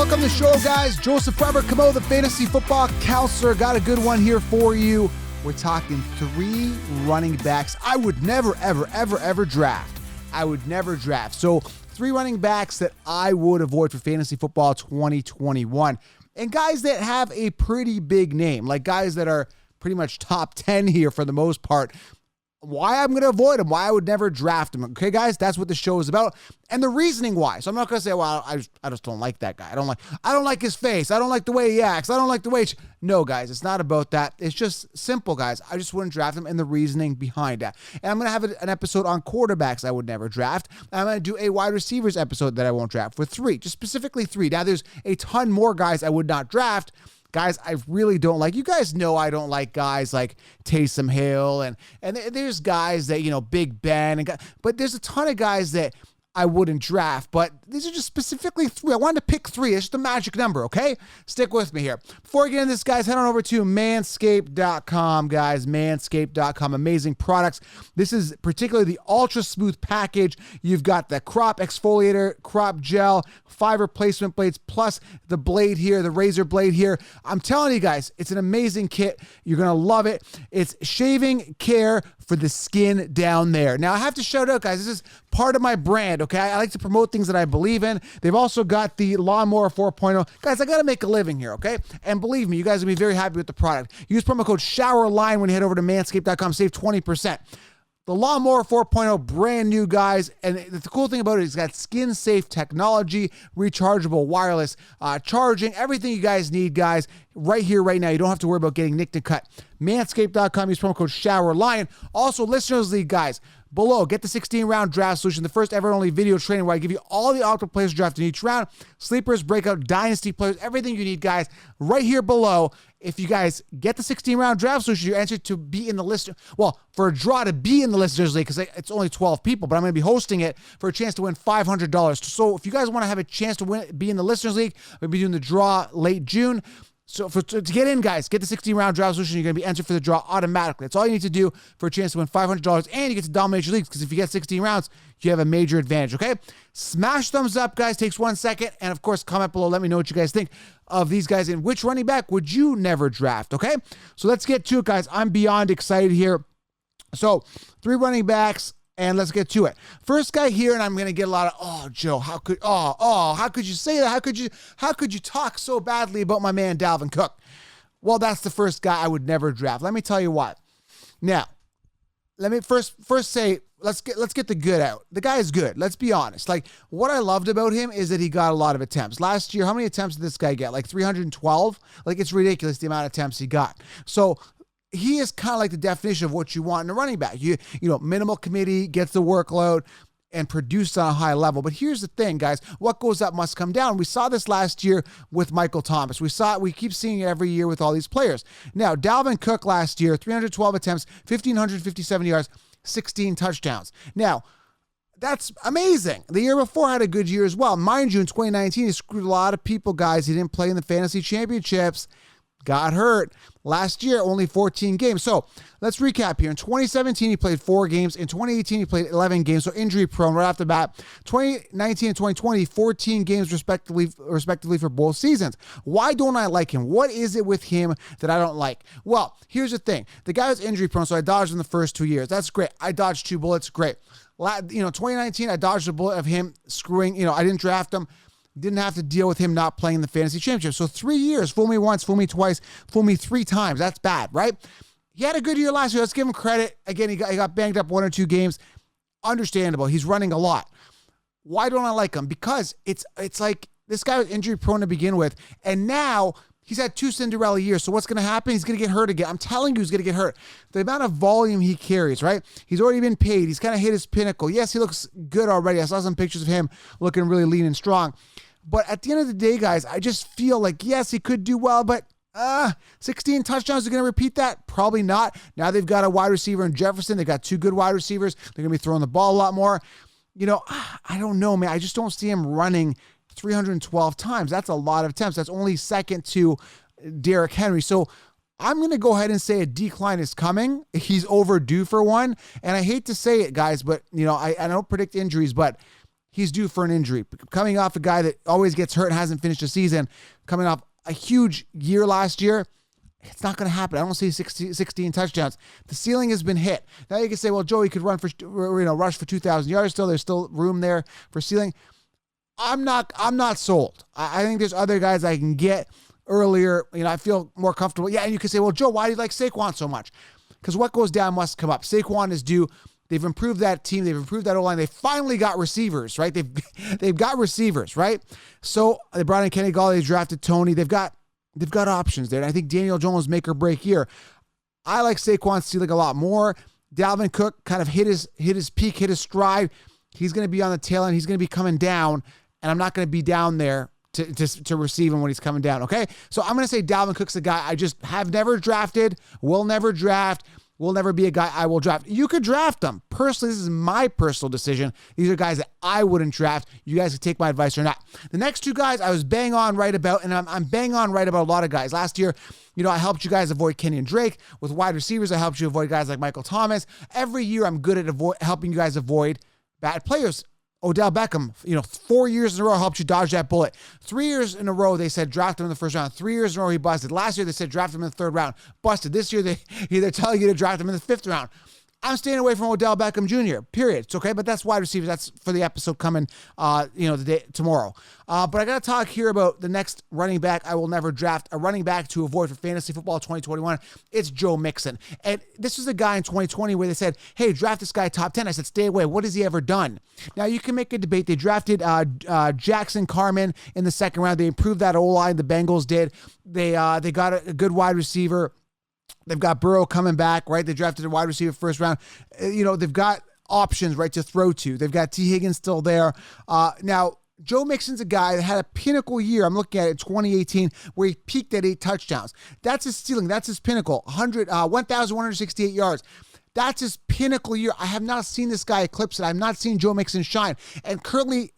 Welcome to the show, guys. Joseph Weber, Camo, the fantasy football counselor. Got a good one here for you. We're talking 3 running backs I would never, ever draft. I would never draft. So 3 running backs that I would avoid for fantasy football 2021. And guys that have a pretty big name, like guys that are pretty much top 10 here for the most part. Why I'm going to avoid him, why I would never draft him. Okay, guys, that's what the show is about. And the reasoning why. So I'm not going to say, well, I just don't like that guy. I don't like his face. I don't like the way he acts. I don't like the way No, guys, it's not about that. It's just simple, guys. I just wouldn't draft him and the reasoning behind that. And I'm going to have an episode on quarterbacks I would never draft. And I'm going to do a wide receivers episode that I won't draft for 3, just specifically 3. Now, there's a ton more guys I would not draft. Guys, I really don't like. You guys know I don't like guys like Taysom Hill and there's guys that, Big Ben, but there's a ton of guys that I wouldn't draft, but these are just specifically 3. I wanted to pick 3. It's just a magic number, okay? Stick with me here. Before we get into this, guys, head on over to manscaped.com, guys. Manscaped.com. Amazing products. This is particularly the Ultra Smooth package. You've got the crop exfoliator, crop gel, 5 replacement blades, plus the blade here, the razor blade here. I'm telling you guys, it's an amazing kit. You're going to love it. It's shaving care for the skin down there. Now, I have to shout out, guys, this is part of my brand, okay? I like to promote things that I believe in. They've also got the Lawnmower 4.0. Guys, I got to make a living here, okay? And believe me, you guys will be very happy with the product. Use promo code SHOWERLINE when you head over to manscaped.com. Save 20%. The Lawnmower 4.0, brand new, guys. And the cool thing about it is it's got skin-safe technology, rechargeable wireless charging, everything you guys need, guys, right here, right now. You don't have to worry about getting nicked and cut. Manscaped.com, use promo code SHOWERLION. Also, Listeners League, guys, below, get the 16-round draft solution, the first ever and only video training where I give you all the optimal players drafted in each round, sleepers, breakout, dynasty players, everything you need, guys, right here below. If you guys get the 16-round draft solution, you're entered to be in the list. Well, for a draw to be in the Listeners League, because it's only 12 people, but I'm going to be hosting it for a chance to win $500. So if you guys want to have a chance to be in the Listeners League, we'll be doing the draw late June. So to get in, guys, get the 16-round draft solution. You're going to be entered for the draw automatically. That's all you need to do for a chance to win $500, and you get to dominate your leagues, because if you get 16 rounds, you have a major advantage, okay? Smash thumbs up, guys. Takes 1 second. And, of course, comment below. Let me know what you guys think of these guys, and which running back would you never draft, okay? So let's get to it, guys. I'm beyond excited here. So 3 running backs. And let's get to it. First guy here, and I'm going to get a lot of, Joe, how could you say that? How could you talk so badly about my man Dalvin Cook? Well, that's the first guy I would never draft. Let me tell you what. Now, let me first say, let's get the good out. The guy is good. Let's be honest. Like, what I loved about him is that he got a lot of attempts. Last year, how many attempts did this guy get? Like 312? Like, it's ridiculous the amount of attempts he got. So he is kind of like the definition of what you want in a running back. You know, minimal committee, gets the workload, and produce on a high level. But here's the thing, guys. What goes up must come down. We saw this last year with Michael Thomas. We keep seeing it every year with all these players. Now, Dalvin Cook last year, 312 attempts, 1,557 yards, 16 touchdowns. Now, that's amazing. The year before had a good year as well. Mind you, in 2019, he screwed a lot of people, guys. He didn't play in the fantasy championships. Got hurt. Last year, only 14 games. So let's recap here. In 2017, he played 4 games. In 2018, he played 11 games. So injury prone right off the bat. 2019 and 2020, 14 games respectively for both seasons. Why don't I like him? What is it with him that I don't like? Well, here's the thing. The guy was injury prone, so I dodged him the first 2 years. That's great. I dodged 2 bullets. Great. 2019, I dodged a bullet of him screwing. I didn't draft him. Didn't have to deal with him not playing in the fantasy championship. So 3 years, fool me once, fool me twice, fool me 3 times. That's bad, right? He had a good year last year. Let's give him credit. Again, he got banged up 1 or 2 games. Understandable. He's running a lot. Why don't I like him? Because it's like this guy was injury prone to begin with, and now he's had 2 Cinderella years. So what's going to happen? He's going to get hurt again. I'm telling you, he's going to get hurt. The amount of volume he carries, right? He's already been paid. He's kind of hit his pinnacle. Yes, he looks good already. I saw some pictures of him looking really lean and strong. But at the end of the day, guys, I just feel like, yes, he could do well, but 16 touchdowns, are going to repeat that? Probably not. Now they've got a wide receiver in Jefferson. They've got 2 good wide receivers. They're going to be throwing the ball a lot more. I don't know, man. I just don't see him running 312 times. That's a lot of attempts. That's only second to Derrick Henry. So I'm going to go ahead and say a decline is coming. He's overdue for one. And I hate to say it, guys, but, I don't predict injuries, but he's due for an injury. Coming off a guy that always gets hurt and hasn't finished a season, coming off a huge year last year, it's not going to happen. I don't see 16 touchdowns. The ceiling has been hit. Now you can say, well, Joey could rush for 2,000 yards still. There's still room there for ceiling. I'm not sold. I think there's other guys I can get earlier. I feel more comfortable. Yeah, and you can say, well, Joe, why do you like Saquon so much? Because what goes down must come up. Saquon is due. They've improved that team. They've improved that O-line. They finally got receivers, right? They've got receivers, right? So they brought in Kenny Galladay. They drafted Tony. They've got options there. And I think Daniel Jones make or break here. I like Saquon ceiling a lot more. Dalvin Cook kind of hit his peak, hit his stride. He's going to be on the tail end. He's going to be coming down, and I'm not going to be down there to receive him when he's coming down, okay? So I'm going to say Dalvin Cook's a guy I just have never drafted, will never draft, will never be a guy I will draft. You could draft them. Personally, this is my personal decision. These are guys that I wouldn't draft. You guys can take my advice or not. The next two guys I was bang on right about, and I'm bang on right about a lot of guys. Last year, I helped you guys avoid Kenyon Drake. With wide receivers, I helped you avoid guys like Michael Thomas. Every year, I'm good at helping you guys avoid bad players. Odell Beckham, 4 years in a row helped you dodge that bullet. 3 years in a row, they said draft him in the first round. 3 years in a row, he busted. Last year, they said draft him in the third round. Busted. This year, they're telling you to draft him in the fifth round. I'm staying away from Odell Beckham Jr., period. It's okay, but that's wide receivers. That's for the episode coming, the day tomorrow. But I got to talk here about the next running back I will never draft, a running back to avoid for fantasy football 2021. It's Joe Mixon. And this was a guy in 2020 where they said, hey, draft this guy top 10. I said, stay away. What has he ever done? Now, you can make a debate. They drafted Jackson Carman in the second round. They improved that O-line. The Bengals did. They got a good wide receiver. They've got Burrow coming back, right? They drafted a wide receiver first round. They've got options, right, to throw to. They've got T. Higgins still there. Now, Joe Mixon's a guy that had a pinnacle year. I'm looking at it, 2018, where he peaked at 8 touchdowns. That's his ceiling. That's his pinnacle. 1,168 yards. That's his pinnacle year. I have not seen this guy eclipse it. I've not seen Joe Mixon shine. And currently,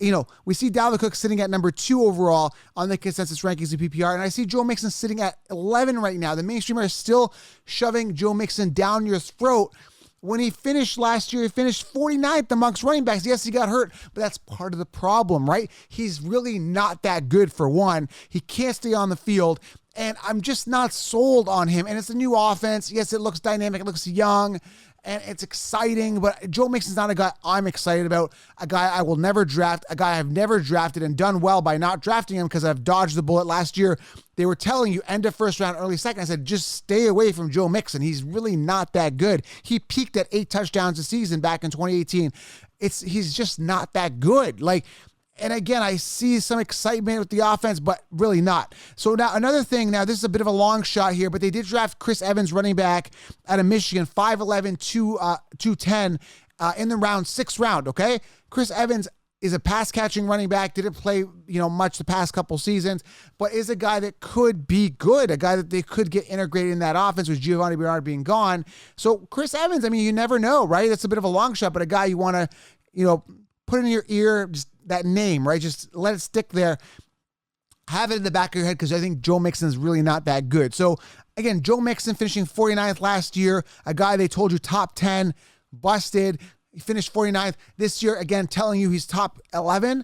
we see Dalvin Cook sitting at number 2 overall on the consensus rankings of PPR. And I see Joe Mixon sitting at 11 right now. The mainstream are still shoving Joe Mixon down your throat. When he finished last year, he finished 49th amongst running backs. Yes, he got hurt, but that's part of the problem, right? He's really not that good for one. He can't stay on the field. And I'm just not sold on him. And it's a new offense. Yes, it looks dynamic. It looks young. And it's exciting. But Joe Mixon's not a guy I'm excited about. A guy I will never draft. A guy I've never drafted and done well by not drafting him because I've dodged the bullet. Last year, they were telling you end of first round, early second. I said, just stay away from Joe Mixon. He's really not that good. He peaked at 8 touchdowns a season back in 2018. He's just not that good. And again, I see some excitement with the offense, but really not. So now another thing, this is a bit of a long shot here, but they did draft Chris Evans, running back out of Michigan, 5'11", 210 in the 6th round, okay? Chris Evans is a pass-catching running back, didn't play, much the past couple seasons, but is a guy that could be good, a guy that they could get integrated in that offense with Giovanni Bernard being gone. So Chris Evans, you never know, right? That's a bit of a long shot, but a guy you want to, put in your ear, just that name, right? Just let it stick there. Have it in the back of your head because I think Joe Mixon is really not that good. So again, Joe Mixon finishing 49th last year, a guy they told you top 10, busted. He finished 49th this year. Again, telling you he's top 11,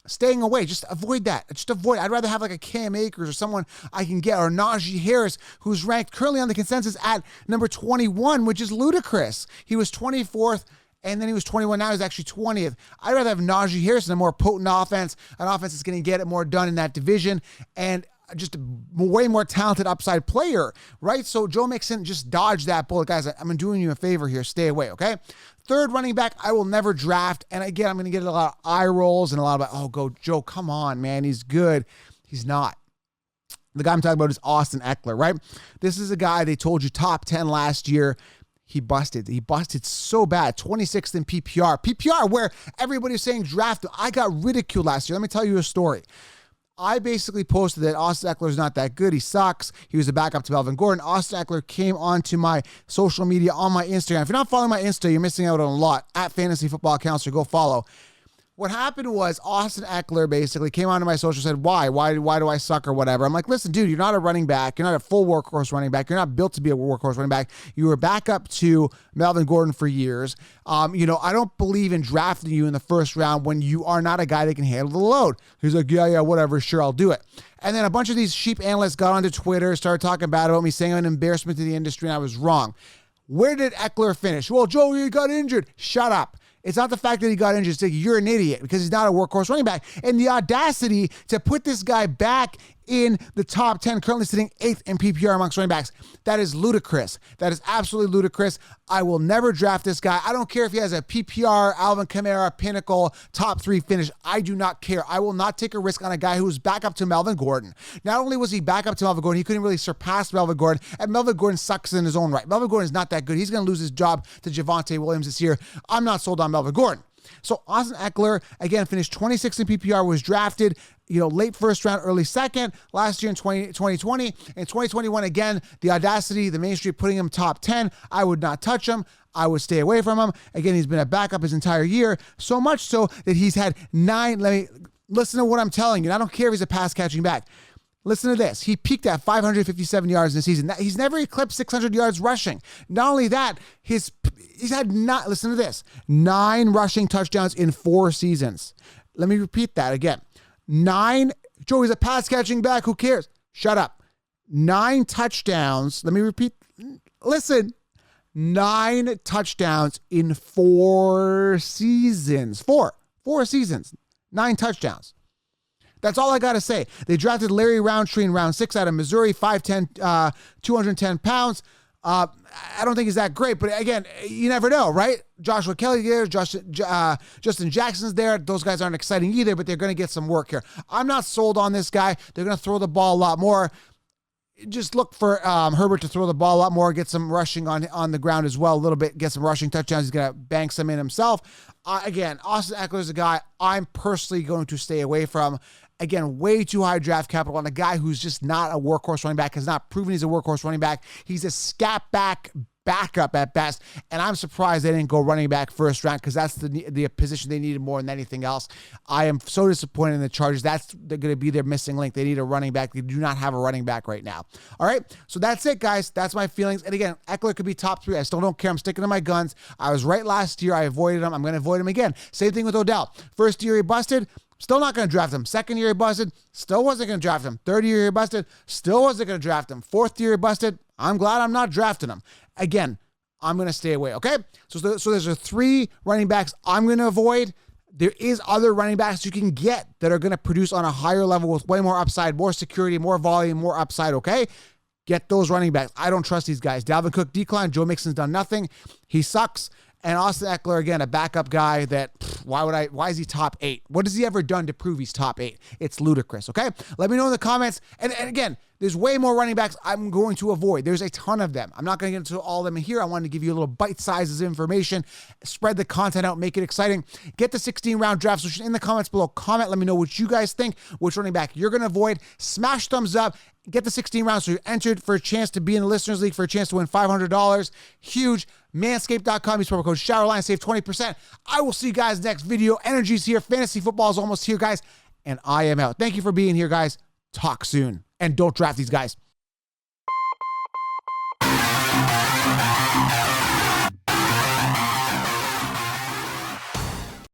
staying away. Just avoid that. Just avoid. I'd rather have like a Cam Akers or someone I can get, or Najee Harris, who's ranked currently on the consensus at number 21, which is ludicrous. He was 24th. And then he was 21. Now he's actually 20th. I'd rather have Najee Harris in a more potent offense, an offense that's going to get it more done in that division, and just a way more talented upside player, right? So Joe Mixon, just dodge that bullet. Guys, I'm doing you a favor here. Stay away, okay? Third running back, I will never draft. And again, I'm going to get a lot of eye rolls and a lot of, go Joe, come on, man. He's good. He's not. The guy I'm talking about is Austin Ekeler, right? This is a guy they told you top 10 last year. He busted so bad. 26th in PPR. PPR, where everybody's saying draft him. I got ridiculed last year. Let me tell you a story. I basically posted that Austin Ekeler is not that good. He sucks. He was a backup to Melvin Gordon. Austin Ekeler came onto my social media on my Instagram. If you're not following my Insta, you're missing out on a lot. At Fantasy Football Counselor, go follow. What happened was Austin Ekeler basically came onto my social and said, why do I suck or whatever? I'm like, listen, dude, you're not a running back. You're not a full workhorse running back. You're not built to be a workhorse running back. You were back up to Melvin Gordon for years. I don't believe in drafting you in the first round when you are not a guy that can handle the load. He's like, yeah, whatever. Sure, I'll do it. And then a bunch of these sheep analysts got onto Twitter, started talking bad about me, saying I'm an embarrassment to the industry, and I was wrong. Where did Ekeler finish? Well, Joe, he got injured. Shut up. It's not the fact that he got injured. It's like, you're an idiot because he's not a workhorse running back. And the audacity to put this guy back in the top 10, currently sitting 8th in PPR amongst running backs, that is ludicrous. That is absolutely ludicrous. I will never draft this guy. I don't care if he has a PPR, Alvin Kamara, Pinnacle, top 3 finish. I do not care. I will not take a risk on a guy who's back up to Melvin Gordon. Not only was he back up to Melvin Gordon, he couldn't really surpass Melvin Gordon, and Melvin Gordon sucks in his own right. Melvin Gordon is not that good. He's going to lose his job to Javonte Williams this year. I'm not sold on Melvin Gordon. So Austin Ekeler, again, finished 26th in PPR, was drafted, late first round, early second, last year in 2020. In 2021, again, the audacity, the Main Street putting him top 10. I would not touch him. I would stay away from him. Again, he's been a backup his entire year, so much so that he's had 9, listen to what I'm telling you. I don't care if he's a pass catching back. Listen to this. He peaked at 557 yards in the season. He's never eclipsed 600 yards rushing. Not only that, he's had listen to this, 9 rushing touchdowns in 4 seasons. Let me repeat that again. 9, Joe, he's a pass catching back. Who cares? Shut up. 9 touchdowns. Let me repeat. Listen, 9 touchdowns in 4 seasons. 4 seasons. 9 touchdowns. That's all I got to say. They drafted Larry Roundtree in round 6 out of Missouri, 5'10", 210 pounds. I don't think he's that great, but again, you never know, right? Joshua Kelly there, Justin Jackson's there. Those guys aren't exciting either, but they're going to get some work here. I'm not sold on this guy. They're going to throw the ball a lot more. Just look for Herbert to throw the ball a lot more, get some rushing on the ground as well a little bit, get some rushing touchdowns. He's going to bank some in himself. Again, Austin Ekeler is a guy I'm personally going to stay away from. Again, way too high draft capital on a guy who's just not a workhorse running back, has not proven he's a workhorse running back. He's a scat back backup at best, and I'm surprised they didn't go running back first round because that's the position they needed more than anything else. I am so disappointed in the Chargers. They're going to be their missing link. They need a running back. They do not have a running back right now. All right, so that's it, guys. That's my feelings. And again, Ekeler could be top 3. I still don't care. I'm sticking to my guns. I was right last year. I avoided him. I'm going to avoid him again. Same thing with Odell. First year he busted. Still not going to draft him. Second year he busted. Still wasn't going to draft him. Third year he busted. Still wasn't going to draft him. Fourth year he busted. I'm glad I'm not drafting him. Again, I'm going to stay away, okay? So there's 3 running backs I'm going to avoid. There is other running backs you can get that are going to produce on a higher level with way more upside, more security, more volume, more upside, okay? Get those running backs. I don't trust these guys. Dalvin Cook declined. Joe Mixon's done nothing. He sucks. And Austin Ekeler, again, a backup guy that, why is he top 8? What has he ever done to prove he's top 8? It's ludicrous, okay? Let me know in the comments. And again, there's way more running backs I'm going to avoid. There's a ton of them. I'm not going to get into all of them here. I wanted to give you a little bite sizes of information, spread the content out, make it exciting. Get the 16-round draft solution in the comments below. Comment, let me know what you guys think, which running back you're going to avoid. Smash thumbs up. Get the 16 rounds so you're entered for a chance to be in the Listeners League, for a chance to win $500. Huge. Manscaped.com. Use promo code SHOWERLINE. Save 20%. I will see you guys next video. Energy's here. Fantasy football is almost here, guys. And I am out. Thank you for being here, guys. Talk soon. And don't draft these guys.